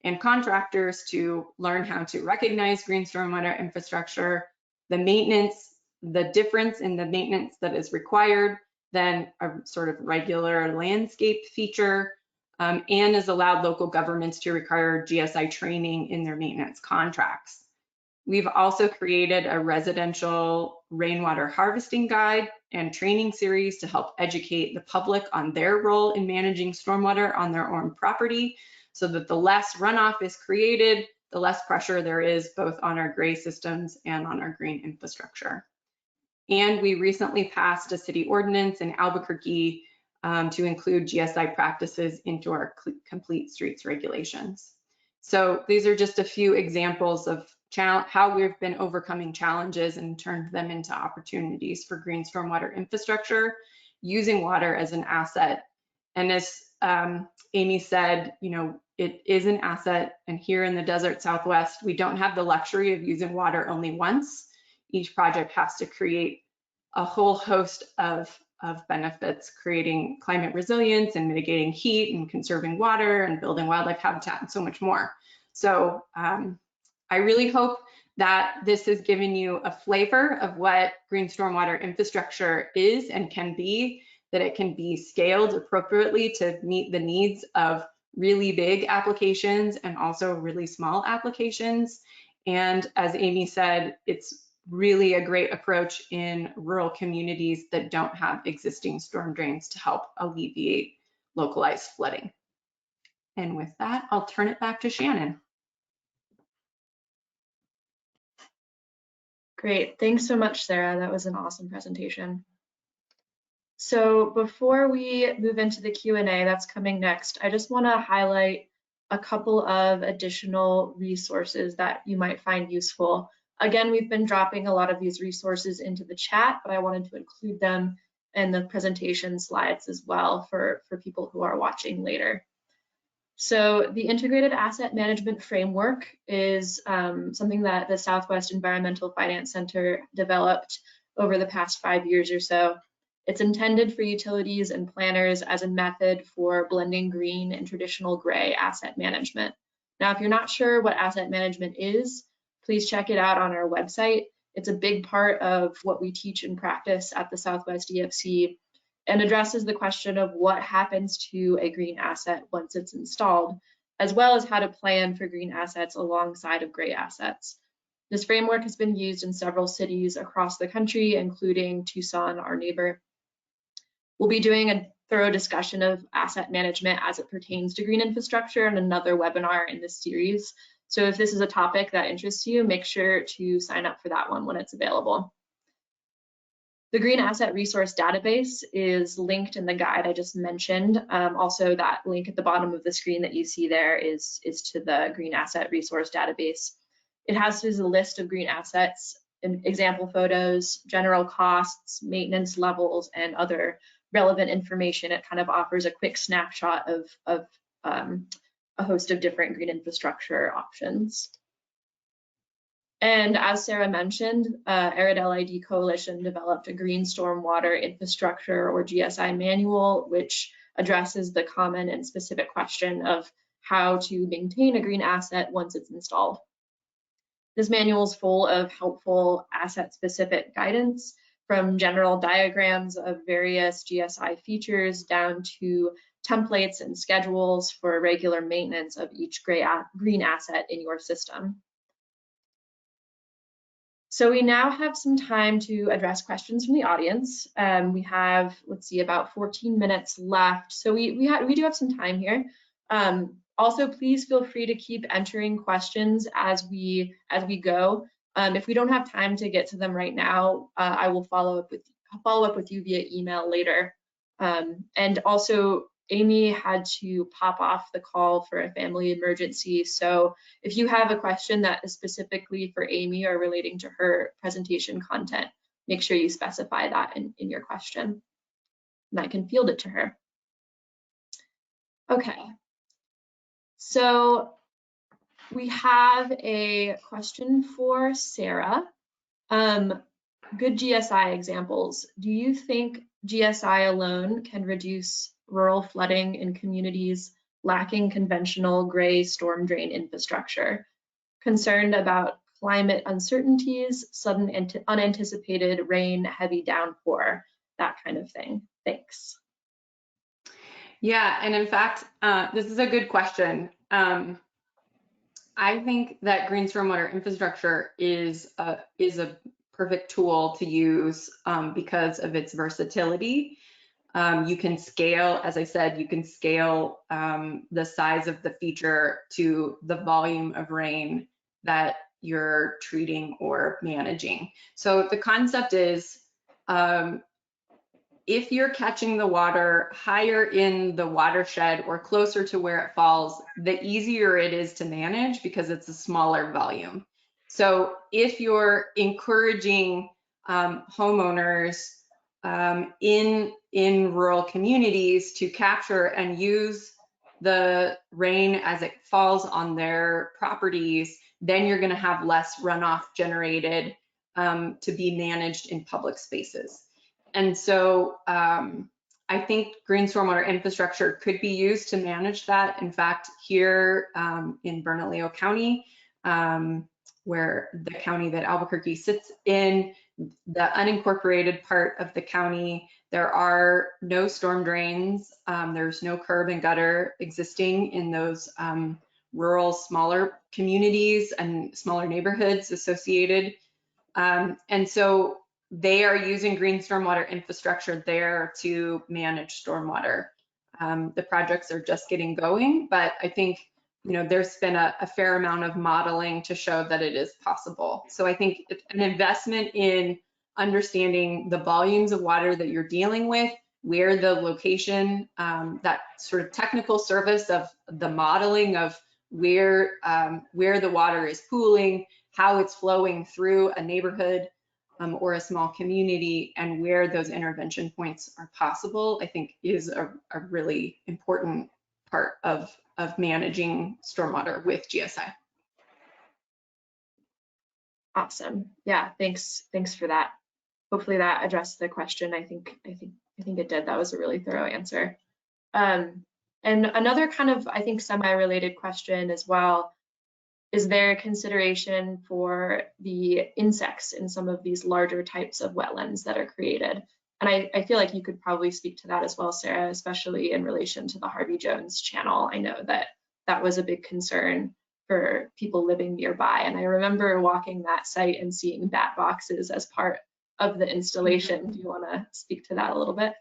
[SPEAKER 4] and contractors to learn how to recognize green stormwater infrastructure, the maintenance, the difference in the maintenance that is required than a sort of regular landscape feature, and has allowed local governments to require GSI training in their maintenance contracts. We've also created a residential rainwater harvesting guide and training series to help educate the public on their role in managing stormwater on their own property, so that the less runoff is created, the less pressure there is both on our gray systems and on our green infrastructure. And we recently passed a city ordinance in Albuquerque to include GSI practices into our complete streets regulations. So these are just a few examples of how we've been overcoming challenges and turned them into opportunities for green stormwater infrastructure, using water as an asset. And as Amy said, you know, it is an asset, and here in the desert Southwest, we don't have the luxury of using water only once. Each project has to create a whole host of benefits, creating climate resilience and mitigating heat and conserving water and building wildlife habitat and so much more. So I really hope that this has given you a flavor of what green stormwater infrastructure is and can be, that it can be scaled appropriately to meet the needs of really big applications and also really small applications. And as Amy said, it's really a great approach in rural communities that don't have existing storm drains to help alleviate localized flooding. And with that, I'll turn it back to Shannon.
[SPEAKER 1] Great, thanks so much, Sarah. That was an awesome presentation. So before we move into the Q&A that's coming next, I just want to highlight a couple of additional resources that you might find useful. Again, we've been dropping a lot of these resources into the chat, but I wanted to include them in the presentation slides as well for people who are watching later. So the Integrated Asset Management Framework is something that the Southwest Environmental Finance Center developed over the past 5 years or so. It's intended for utilities and planners as a method for blending green and traditional gray asset management. Now, if you're not sure what asset management is, please check it out on our website. It's a big part of what we teach and practice at the Southwest EFC, and addresses the question of what happens to a green asset once it's installed, as well as how to plan for green assets alongside of gray assets. This framework has been used in several cities across the country, including Tucson, our neighbor. We'll be doing a thorough discussion of asset management as it pertains to green infrastructure in another webinar in this series. So if this is a topic that interests you, make sure to sign up for that one when it's available. The Green Asset Resource Database is linked in the guide I just mentioned. Also, that link at the bottom of the screen that you see there is to the Green Asset Resource Database. It has a list of green assets, example photos, general costs, maintenance levels, and other relevant information. It kind of offers a quick snapshot of a host of different green infrastructure options. And as Sarah mentioned, Arid LID Coalition developed a Green Stormwater Infrastructure, or GSI manual, which addresses the common and specific question of how to maintain a green asset once it's installed. This manual is full of helpful asset-specific guidance, from general diagrams of various GSI features down to templates and schedules for regular maintenance of each green asset in your system. So we now have some time to address questions from the audience. We have, let's see, about 14 minutes left. So we do have some time here. Also, please feel free to keep entering questions as we go. If we don't have time to get to them right now, I will follow up with you via email later. And also, Amy had to pop off the call for a family emergency. So if you have a question that is specifically for Amy or relating to her presentation content, make sure you specify that in your question, and I can field it to her. Okay, so we have a question for Sarah. Good GSI examples. Do you think GSI alone can reduce rural flooding in communities lacking conventional gray storm drain infrastructure? Concerned about climate uncertainties, sudden unanticipated rain, heavy downpour, that kind of thing. Thanks.
[SPEAKER 4] Yeah, and in fact, this is a good question. I think that green stormwater infrastructure is a perfect tool to use because of its versatility. You can scale, as I said, you can scale the size of the feature to the volume of rain that you're treating or managing. So the concept is, if you're catching the water higher in the watershed or closer to where it falls, the easier it is to manage because it's a smaller volume. So if you're encouraging homeowners in rural communities to capture and use the rain as it falls on their properties, then you're going to have less runoff generated to be managed in public spaces. And so I think green stormwater infrastructure could be used to manage that. In fact, here in Bernalillo County, where the county that Albuquerque sits in, the unincorporated part of the county, there are no storm drains. There's no curb and gutter existing in those rural, smaller communities and smaller neighborhoods associated. And so they are using green stormwater infrastructure there to manage stormwater. The projects are just getting going, but I think there's been a fair amount of modeling to show that it is possible. So I think an investment in understanding the volumes of water that you're dealing with, where the location, that sort of technical service of the modeling of where the water is pooling, how it's flowing through a neighborhood or a small community, and where those intervention points are possible, I think is a really important part of managing stormwater with GSI.
[SPEAKER 1] Awesome. Yeah, thanks for that. Hopefully that addressed the question. I think it did. That was a really thorough answer. And another kind of, I think, semi-related question as well, is there consideration for the insects in some of these larger types of wetlands that are created? And I feel like you could probably speak to that as well, Sarah, especially in relation to the Harvey Jones channel. I know that was a big concern for people living nearby. And I remember walking that site and seeing bat boxes as part of the installation. Do you want to speak to that a little bit?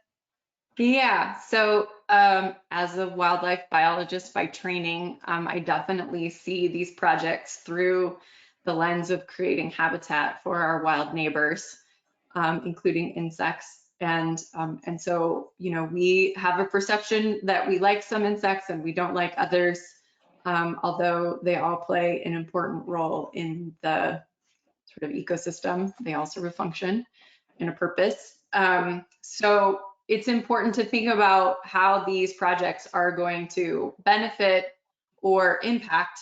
[SPEAKER 4] Yeah, so as a wildlife biologist by training, I definitely see these projects through the lens of creating habitat for our wild neighbors, including insects. And so, we have a perception that we like some insects and we don't like others, although they all play an important role in the sort of ecosystem. They all serve a function and a purpose. So it's important to think about how these projects are going to benefit or impact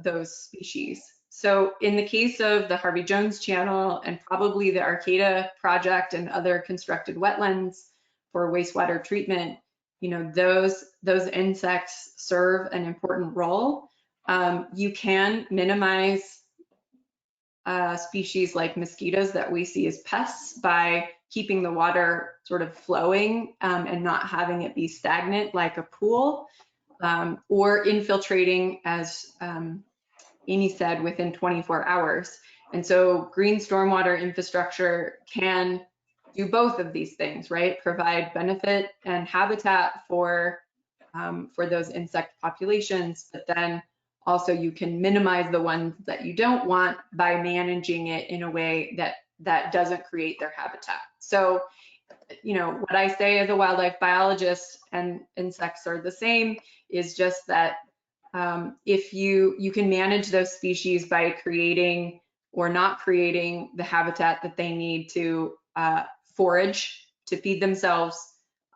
[SPEAKER 4] those species. So in the case of the Harvey Jones Channel and probably the Arcata project and other constructed wetlands for wastewater treatment, you know, those insects serve an important role. You can minimize species like mosquitoes that we see as pests by keeping the water sort of flowing and not having it be stagnant like a pool, or infiltrating, as Amy said, within 24 hours. And so green stormwater infrastructure can do both of these things, right? Provide benefit and habitat for those insect populations, but then also you can minimize the ones that you don't want by managing it in a way that doesn't create their habitat. So, you know, what I say as a wildlife biologist, and insects are the same, is just that if you can manage those species by creating or not creating the habitat that they need to forage, to feed themselves,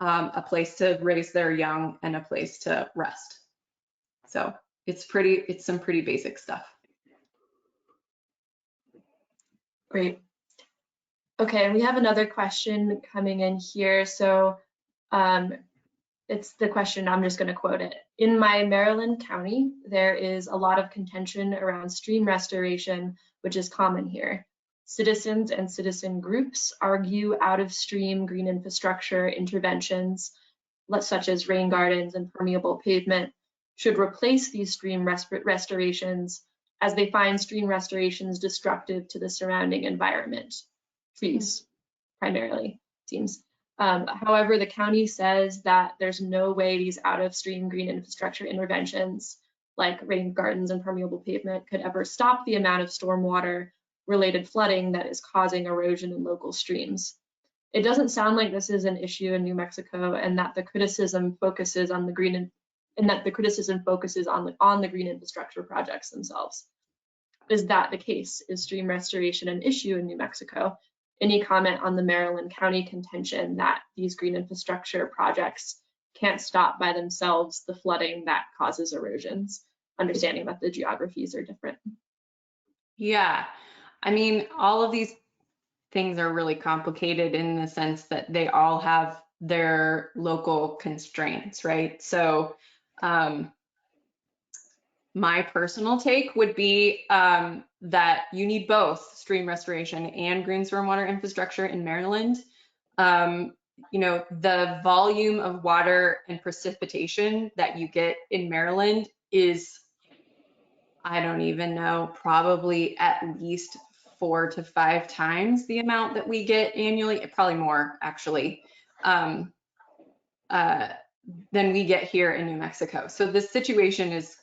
[SPEAKER 4] a place to raise their young, and a place to rest. So it's some pretty basic stuff.
[SPEAKER 1] Great. Okay, and we have another question coming in here. So it's the question, I'm just going to quote it. In my Maryland county, there is a lot of contention around stream restoration, which is common here. Citizens and citizen groups argue out of stream green infrastructure interventions, such as rain gardens and permeable pavement, should replace these stream restorations, as they find stream restorations destructive to the surrounding environment. Trees, primarily, seems. However, the county says that there's no way these out-of-stream green infrastructure interventions, like rain gardens and permeable pavement, could ever stop the amount of stormwater-related flooding that is causing erosion in local streams. It doesn't sound like this is an issue in New Mexico, and that the criticism focuses on the green infrastructure projects themselves. Is that the case? Is stream restoration an issue in New Mexico? Any comment on the Maryland County contention that these green infrastructure projects can't stop by themselves the flooding that causes erosions, understanding that the geographies are different?
[SPEAKER 4] Yeah, I mean, all of these things are really complicated in the sense that they all have their local constraints, right? So my personal take would be that you need both stream restoration and green stormwater infrastructure in Maryland. You know, the volume of water and precipitation that you get in Maryland is, I don't even know, probably at least 4 to 5 times the amount that we get annually, probably more actually, than we get here in New Mexico. So the situation is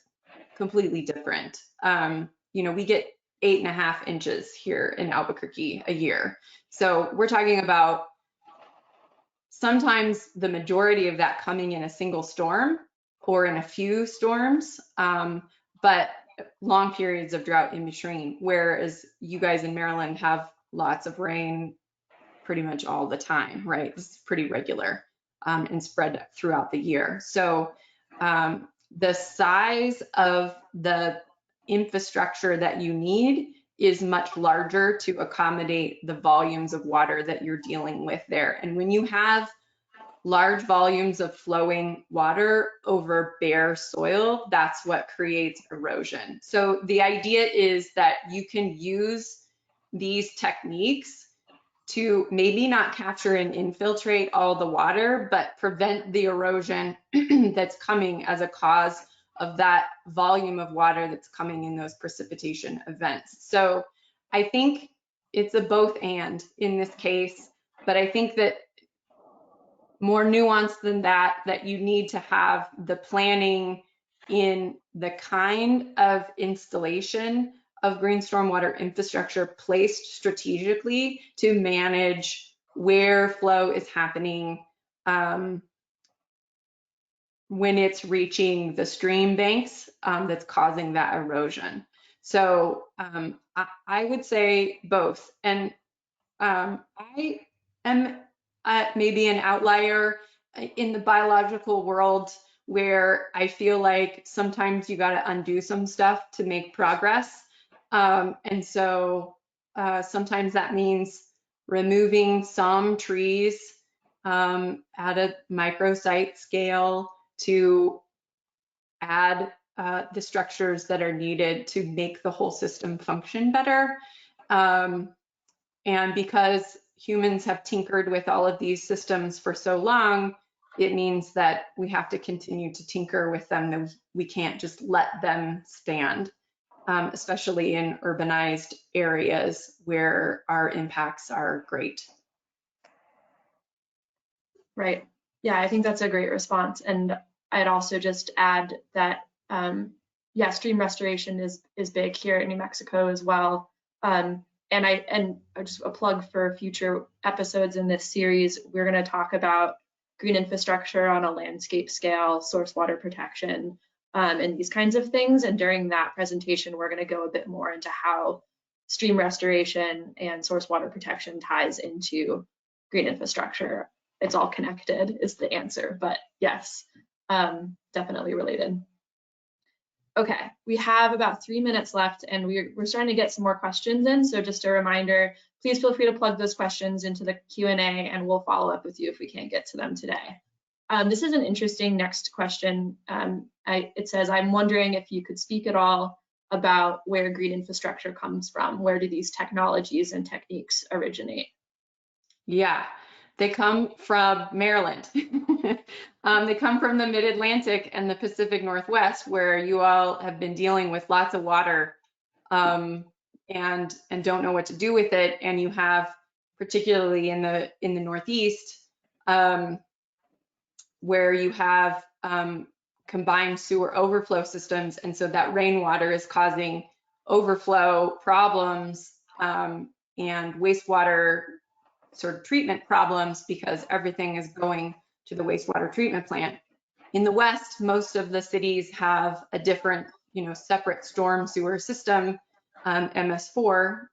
[SPEAKER 4] completely different. You know, we get 8.5 inches here in Albuquerque a year. So we're talking about sometimes the majority of that coming in a single storm or in a few storms, but long periods of drought in between, whereas you guys in Maryland have lots of rain pretty much all the time, right? It's pretty regular and spread throughout the year. So the size of the infrastructure that you need is much larger to accommodate the volumes of water that you're dealing with there. And when you have large volumes of flowing water over bare soil, that's what creates erosion. So the idea is that you can use these techniques to maybe not capture and infiltrate all the water, but prevent the erosion that's coming as a cause of that volume of water that's coming in those precipitation events. So I think it's a both and in this case, but I think that more nuanced than that, that you need to have the planning in the kind of installation of green stormwater infrastructure placed strategically to manage where flow is happening when it's reaching the stream banks that's causing that erosion. So I would say both. And I am maybe an outlier in the biological world where I feel like sometimes you got to undo some stuff to make progress. And so sometimes that means removing some trees at a microsite scale to add the structures that are needed to make the whole system function better. And because humans have tinkered with all of these systems for so long, it means that we have to continue to tinker with them. We can't just let them stand, especially in urbanized areas where our impacts are great.
[SPEAKER 1] Right. Yeah, I think that's a great response. And I'd also just add that, yeah, stream restoration is big here in New Mexico as well. And just a plug for future episodes in this series, we're going to talk about green infrastructure on a landscape scale, source water protection, and these kinds of things. And during that presentation, we're going to go a bit more into how stream restoration and source water protection ties into green infrastructure. It's all connected is the answer, but yes, definitely related. Okay, we have about 3 minutes left and we're starting to get some more questions in. So just a reminder, please feel free to plug those questions into the Q&A and we'll follow up with you if we can't get to them today. This is an interesting next question. It says, I'm wondering if you could speak at all about where green infrastructure comes from. Where do these technologies and techniques originate?
[SPEAKER 4] Yeah. They come from Maryland. They come from the Mid-Atlantic and the Pacific Northwest, where you all have been dealing with lots of water and don't know what to do with it. And you have, particularly in the Northeast, where you have combined sewer overflow systems, and so that rainwater is causing overflow problems and wastewater sort of treatment problems because everything is going to the wastewater treatment plant. In the West, most of the cities have a different, separate storm sewer system, MS4.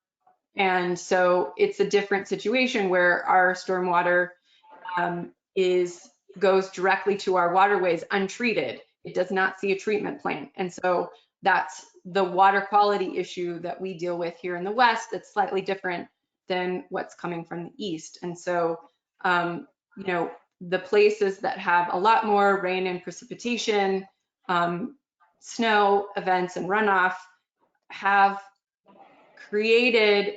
[SPEAKER 4] And so it's a different situation where our stormwater goes directly to our waterways untreated. It does not see a treatment plant. And so that's the water quality issue that we deal with here in the West. That's slightly different than what's coming from the East. And so, the places that have a lot more rain and precipitation, snow events and runoff have created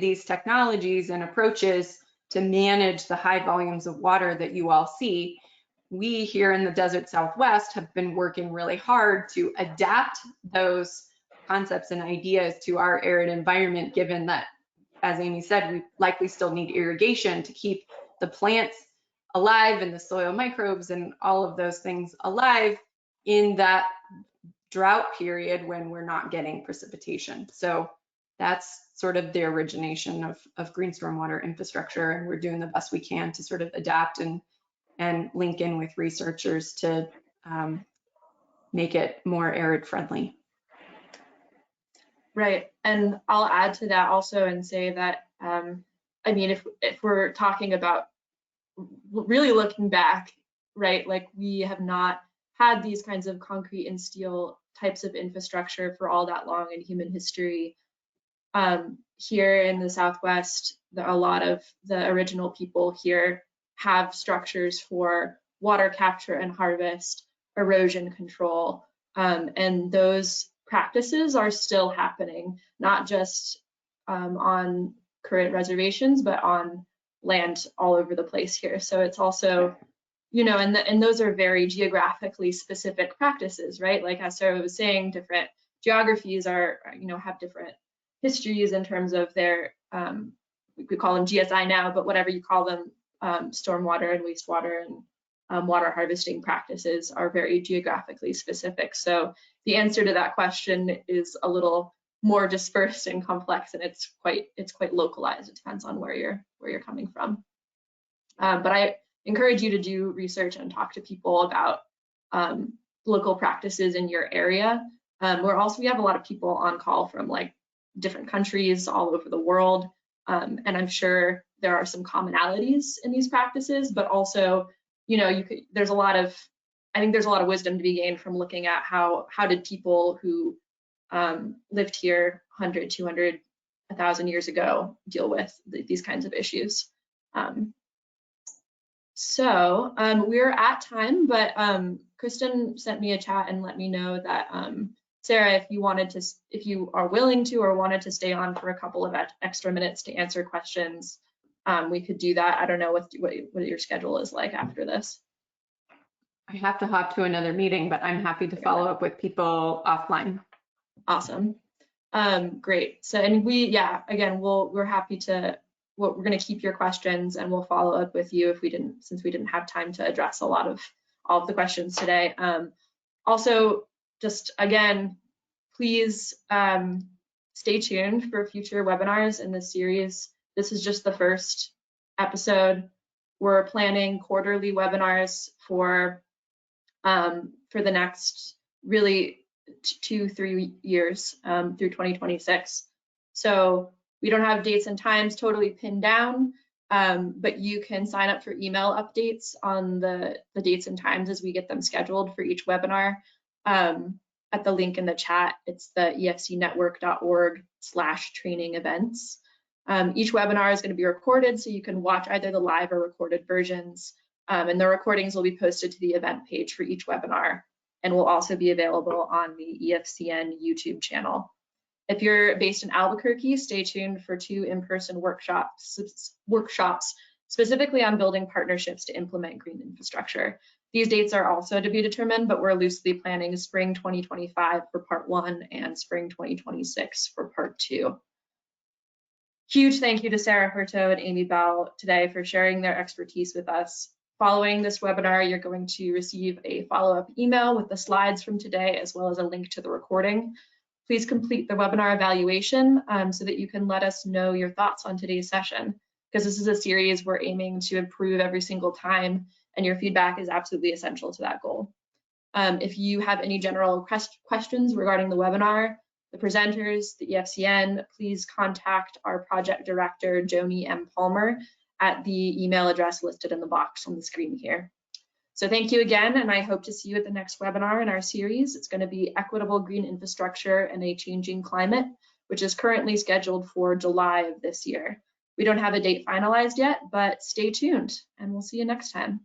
[SPEAKER 4] these technologies and approaches to manage the high volumes of water that you all see. We here in the desert Southwest have been working really hard to adapt those concepts and ideas to our arid environment, given that, as Amy said, we likely still need irrigation to keep the plants alive and the soil microbes and all of those things alive in that drought period when we're not getting precipitation. So that's sort of the origination of green stormwater infrastructure, and we're doing the best we can to sort of adapt and link in with researchers to make it more arid friendly.
[SPEAKER 1] Right, and I'll add to that also and say that, I mean, if we're talking about really looking back, right, like we have not had these kinds of concrete and steel types of infrastructure for all that long in human history. Here in the Southwest, a lot of the original people here have structures for water capture and harvest, erosion control, and those practices are still happening, not just on current reservations, but on land all over the place here. So it's also, and those are very geographically specific practices, right? Like as Sarah was saying, different geographies are, have different histories in terms of their, we call them GSI now, but whatever you call them, stormwater and wastewater and water harvesting practices are very geographically specific. So the answer to that question is a little more dispersed and complex, and it's quite localized. It depends on where you're coming from. But I encourage you to do research and talk to people about local practices in your area. We have a lot of people on call from like different countries all over the world. And I'm sure there are some commonalities in these practices, but also, you know, there's a lot of, I think there's a lot of wisdom to be gained from looking at how did people who lived here 100, 200, 1,000 years ago deal with these kinds of issues. So we're at time, but Kristen sent me a chat and let me know that Sarah, if you are willing to or wanted to stay on for a couple of extra minutes to answer questions, we could do that. I don't know what your schedule is like after this.
[SPEAKER 4] I have to hop to another meeting, but I'm happy to follow up with people offline.
[SPEAKER 1] Awesome. Great. So, and again, we're happy to, we're going to keep your questions and we'll follow up with you since we didn't have time to address all of the questions today. Also, just again, please stay tuned for future webinars in this series. This is just the first episode. We're planning quarterly webinars for the next really 2-3 years through 2026. So we don't have dates and times totally pinned down, but you can sign up for email updates on the dates and times as we get them scheduled for each webinar. At the link in the chat, it's the efcnetwork.org/training events. Each webinar is going to be recorded, so you can watch either the live or recorded versions, and the recordings will be posted to the event page for each webinar and will also be available on the EFCN YouTube channel. If you're based in Albuquerque, stay tuned for 2 in-person workshops specifically on building partnerships to implement green infrastructure. These dates are also to be determined, but we're loosely planning spring 2025 for part 1 and spring 2026 for part 2. Huge thank you to Sarah Hurteau and Amy Bell today for sharing their expertise with us. Following this webinar, you're going to receive a follow-up email with the slides from today, as well as a link to the recording. Please complete the webinar evaluation so that you can let us know your thoughts on today's session, because this is a series we're aiming to improve every single time, and your feedback is absolutely essential to that goal. If you have any general questions regarding the webinar, the presenters, the EFCN, please contact our project director, Joni M. Palmer, at the email address listed in the box on the screen here. So thank you again, and I hope to see you at the next webinar in our series. It's going to be Equitable Green Infrastructure in a Changing Climate, which is currently scheduled for July of this year. We don't have a date finalized yet, but stay tuned, and we'll see you next time.